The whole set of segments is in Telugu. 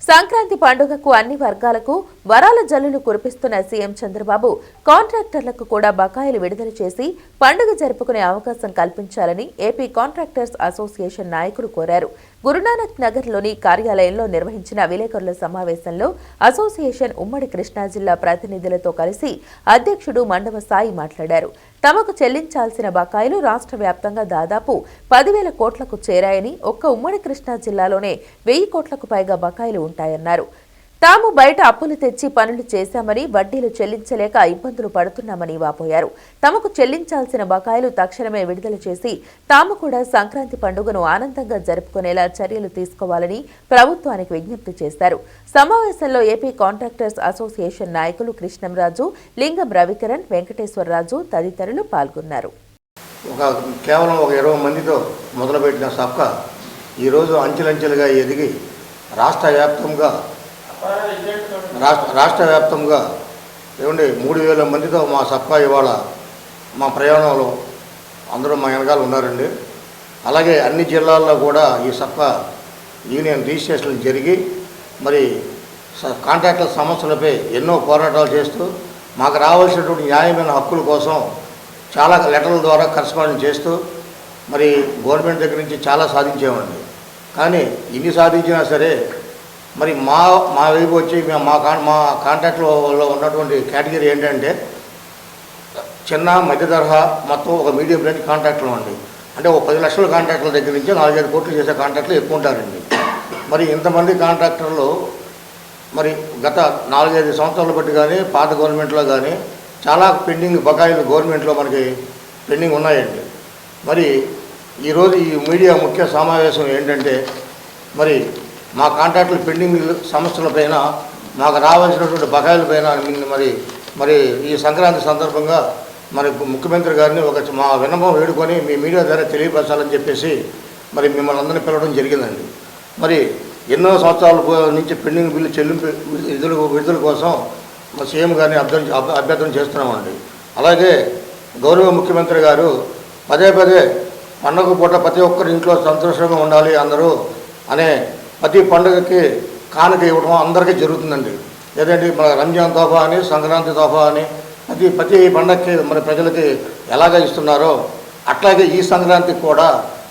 సంక్రాంతి పండుగకు అన్ని వర్గాలకు వరాల జల్లులు కురిపిస్తున్న సీఎం చంద్రబాబు కాంట్రాక్టర్లకు కూడా బకాయిలు విడుదల చేసి పండుగ జరుపుకునే అవకాశం కల్పించాలని ఏపీ కాంట్రాక్టర్స్ అసోసియేషన్ నాయకులు కోరారు. గురునానక్ నగర్లోని కార్యాలయంలో నిర్వహించిన విలేకరుల సమావేశంలో అసోసియేషన్ ఉమ్మడి కృష్ణా జిల్లా ప్రతినిధులతో కలిసి అధ్యక్షుడు మండవ సాయి మాట్లాడారు. తమకు చెల్లించాల్సిన బకాయిలు రాష్ట్ర వ్యాప్తంగా దాదాపు 10,000 కోట్లకు చేరాయని, ఒక్క ఉమ్మడి కృష్ణా జిల్లాలోనే 1000 కోట్లకు పైగా బకాయిలు ఉంటాయన్నారు. తాము బయట అప్పులు తెచ్చి పనులు చేశామని, వడ్డీలు చెల్లించలేక ఇబ్బందులు పడుతున్నామని వాపోయారు. తమకు చెల్లించాల్సిన బకాయిలు తక్షణమే విడుదల చేసి తాము కూడా సంక్రాంతి పండుగను ఆనందంగా జరుపుకునేలా చర్యలు తీసుకోవాలని ప్రభుత్వానికి విజ్ఞప్తి చేశారు. సమావేశంలో ఏపీ కాంట్రాక్టర్స్ అసోసియేషన్ నాయకులు కృష్ణంరాజు, లింగం రవికిరణ్, వెంకటేశ్వరరాజు తదితరులు పాల్గొన్నారు. కేవలం 20 మందితో మొదలుపెట్టిన సభ ఈరోజు అంచెలంచెలుగా ఎదిగి రాష్ట్ర వ్యాప్తంగా 3,000 మందితో మా సభ ఇవాళ మా ప్రయాణంలో అందరూ మా వెనకాల ఉన్నారండి. అలాగే అన్ని జిల్లాల్లో కూడా ఈ సభ యూనియన్ రిజిస్ట్రేషన్లు జరిగి మరి కాంట్రాక్టుల సమస్యలపై ఎన్నో పోరాటాలు చేస్తూ మాకు రావాల్సినటువంటి న్యాయమైన హక్కుల కోసం చాలా లెటర్ల ద్వారా కరస్పాండెన్స్ చేస్తూ మరి గవర్నమెంట్ దగ్గర నుంచి చాలా సాధించామండి. కానీ ఇన్ని సాధించినా సరే మరి మా వైపు వచ్చి మా కాంట్రాక్ట్లో ఉన్నటువంటి కేటగిరీ ఏంటంటే చిన్న మధ్య తరహా మొత్తం ఒక మీడియం రేంజ్ కాంట్రాక్టులు అండి. అంటే ఒక 10 లక్షల కాంట్రాక్టుల దగ్గర నుంచి 4-5 కోట్లు చేసే కాంట్రాక్టులు ఎక్కువ ఉంటారండి. మరి ఇంతమంది కాంట్రాక్టర్లు మరి గత 4-5 సంవత్సరాలు బట్టి కానీ పాత గవర్నమెంట్లో కానీ చాలా పెండింగ్ బకాయిలు గవర్నమెంట్లో మనకి పెండింగ్ ఉన్నాయండి. మరి ఈరోజు ఈ మీడియా ముఖ్య సమావేశం ఏంటంటే మరి మా కాంట్రాక్టుల పెండింగ్ సమస్యలపైన, మాకు రావాల్సినటువంటి బకాయిలపైన మరి ఈ సంక్రాంతి సందర్భంగా మరి ముఖ్యమంత్రి గారిని మా విన్నపం వేడుకొని మీ మీడియా ద్వారా తెలియపరచాలని చెప్పేసి మరి మిమ్మల్ని అందరినీ పిలవడం జరిగిందండి. మరి ఎన్నో సంవత్సరాల నుంచి పెండింగ్ బిల్లు చెల్లింపు విడుదల కోసం మా సీఎం గారిని అభ్యర్థన చేస్తున్నామండి. అలాగే గౌరవ ముఖ్యమంత్రి గారు పదే పండుగ పూట ప్రతి ఒక్కరి ఇంట్లో సంతోషంగా ఉండాలి అందరూ అనే ప్రతి పండుగకి కానుక ఇవ్వడం అందరికీ జరుగుతుందండి. లేదంటే మన రంజాన్ తోఫా అని, సంక్రాంతి తోఫా అని ప్రతి పండగకి మన ప్రజలకి ఎలాగ ఇస్తున్నారో అట్లాగే ఈ సంక్రాంతికి కూడా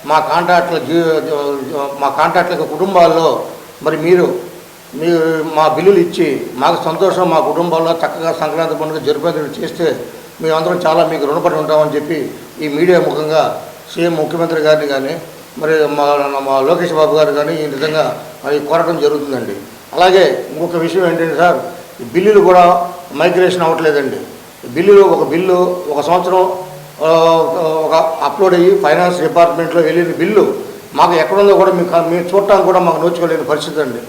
మా కాంట్రాక్టుల కుటుంబాల్లో మరి మీరు మా బిల్లులు ఇచ్చి మాకు సంతోషం, మా కుటుంబాల్లో చక్కగా సంక్రాంతి పండుగ జరిపేందుకు చేస్తే మేమందరం చాలా మీకు రుణపడి ఉంటామని చెప్పి ఈ మీడియా ముఖంగా సీఎం ముఖ్యమంత్రి గారిని కానీ మరి మా లోకేష్ బాబు గారు కానీ ఈ విధంగా మరి కోరడం జరుగుతుందండి. అలాగే ఇంకొక విషయం ఏంటంటే సార్, ఈ బిల్లులు కూడా మైగ్రేషన్ అవ్వట్లేదండి. ఒక బిల్లు ఒక సంవత్సరం ఒక అప్లోడ్ అయ్యి ఫైనాన్స్ డిపార్ట్మెంట్లో వెళ్ళిన బిల్లు మాకు ఎక్కడుందో కూడా మేము చూడటానికి కూడా మాకు నోచుకోలేని పరిస్థితి అండి.